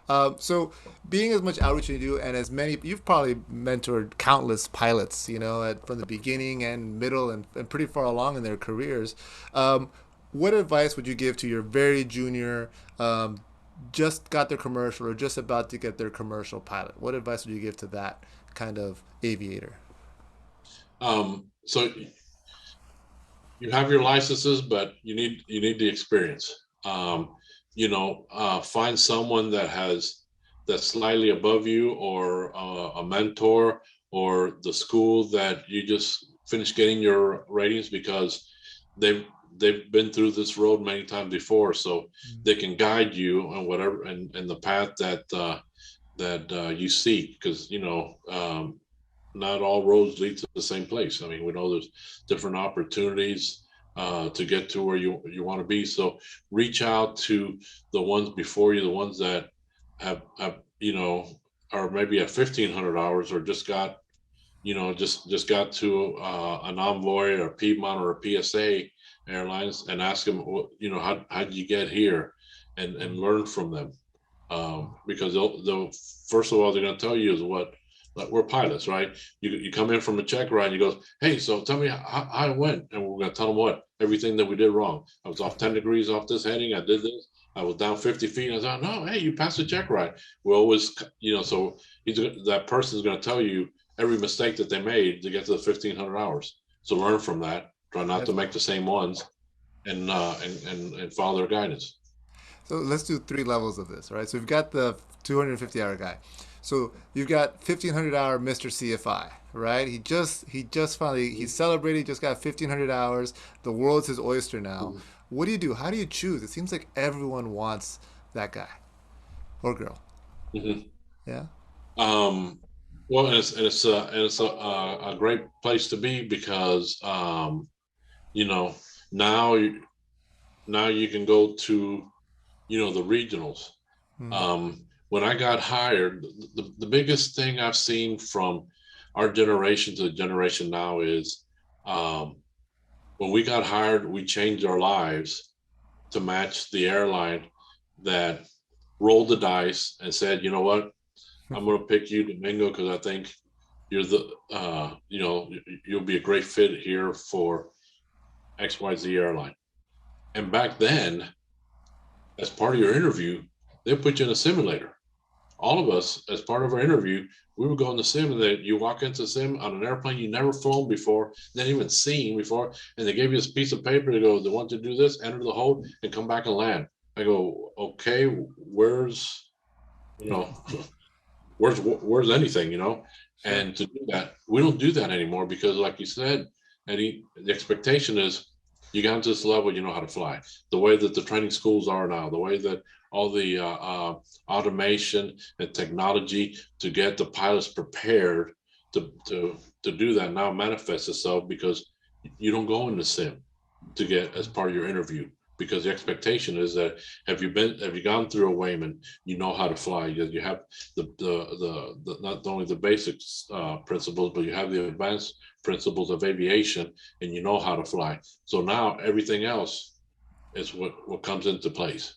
So being as much outreach as you do, and as many, you've probably mentored countless pilots, from the beginning and middle and pretty far along in their careers. Um, what advice would you give to your very junior, just got their commercial or just about to get their commercial pilot? What advice would you give to that kind of aviator? So you have your licenses, but you need the experience. Find someone that's slightly above you, or a mentor, or the school that you just finished getting your ratings, because they've they've been through this road many times before, so they can guide you on whatever and the path that you seek, because not all roads lead to the same place. I mean, we know there's different opportunities to get to where you want to be. So reach out to the ones before you, the ones that have are maybe at 1,500 hours, or just got to an Envoy or a Piedmont or a PSA Airlines, and ask them, how did you get here, and learn from them. Because they'll first of all, they're going to tell you is what, like, we're pilots, right? You come in from a check ride, and you go, hey, so tell me how it went, and we're going to tell them everything that we did wrong. I was off 10 degrees off this heading. I did this. I was down 50 feet. I thought, no, hey, you passed the check ride. We always, so that person is going to tell you every mistake that they made to get to the 1,500 hours. So learn from that. Try not to make the same ones, and follow their guidance. So let's do three levels of this, right? So we've got the 250-hour guy. So you've got 1,500-hour Mr. CFI, right? He just finally he celebrated. He just got 1,500 hours. The world's his oyster now. What do you do? How do you choose? It seems like everyone wants that guy or girl. Mm-hmm. Yeah. Um, well, and it's a great place to be, because you know now now you can go to the regionals. Hmm. When I got hired, the biggest thing I've seen from our generation to the generation now is, um, when we got hired, we changed our lives to match the airline that rolled the dice and said, you know what, I'm going to pick you, Domingo, because I think you'll be a great fit here for XYZ airline. And back then, as part of your interview, they put you in a simulator. All of us, as part of our interview, we would go in the sim, and you walk into the sim on an airplane you never flown before, never even seen before, and they gave you this piece of paper to go, they want you to do this, enter the hold, and come back and land. I go, okay, you know, where's anything, Sure. And to do that, we don't do that anymore, because, like you said, Eddie, the expectation is you got to this level, you know how to fly. The way that the training schools are now, the way that all the automation and technology to get the pilots prepared to do that now manifests itself, because you don't go in the sim to get as part of your interview, because the expectation is that, have you gone through a Wayman, you know how to fly, you have the not only the basics principles, but you have the advanced principles of aviation, and you know how to fly. So now everything else is what comes into place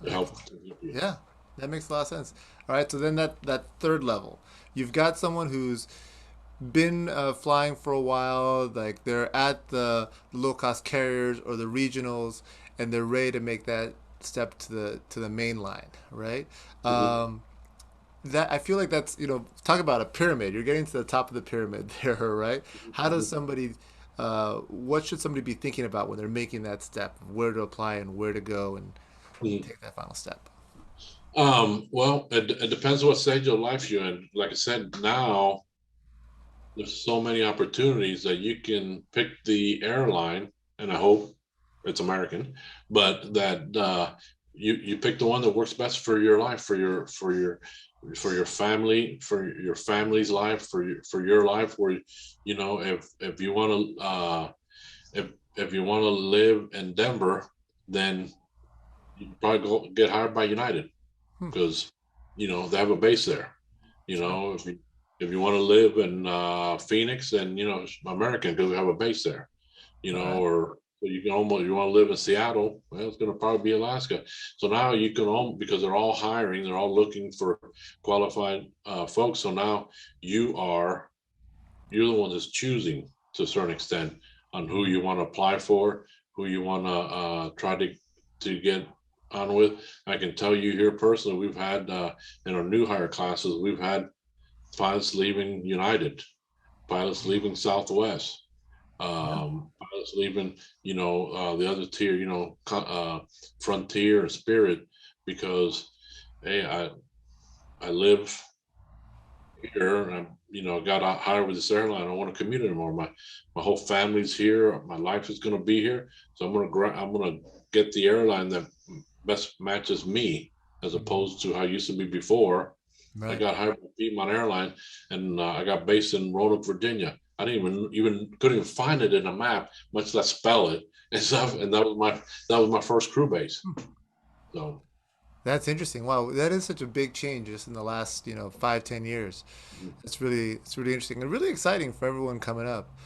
to help Excellent. you. Yeah, that makes a lot of sense. All right, so then that third level, you've got someone who's been flying for a while, like they're at the low cost carriers or the regionals, and they're ready to make that step to the main line, right? Mhm. That I feel like that's talk about a pyramid. You're getting to the top of the pyramid there, right? How does somebody what should somebody be thinking about when they're making that step, where to apply and where to go and Mhm. take that final step? Well, it depends what stage of life you're in. Like I said, now there's so many opportunities that you can pick the airline, and I hope it's American, but that you pick the one that works best for your life, for your family, for your family's life, for your life. Where if you want to if you want to live in Denver, then you probably go get hired by United, Hmm, because they have a base there. sure. If you want to live in Phoenix, then American, because we have a base there. All right. Or So you can almost, you want to live in Seattle, well, it's going to probably be Alaska. So now you can all, because they're all hiring, they're all looking for qualified folks. So now you are, you're the one that's choosing to a certain extent on who you want to apply for, who you want to try to get on with. I can tell you here personally, we've had in our new hire classes, we've had pilots leaving United, pilots leaving Southwest, Yeah. pilots leaving, the other tier, Frontier and Spirit, because hey, I live here and I'm, got hired with this airline. I don't want to commute anymore. My whole family's here. My life is going to be here. So I'm gonna get the airline that best matches me, as Mhm. opposed to how it used to be before. I Right. got hired by Piedmont Airline, and I got based in Roanoke, Virginia. I didn't even couldn't even find it in a map, much less spell it and stuff. And that was my first crew base. So That's interesting. Wow, that is such a big change just in the last, 5, 10 years. It's really interesting and really exciting for everyone coming up.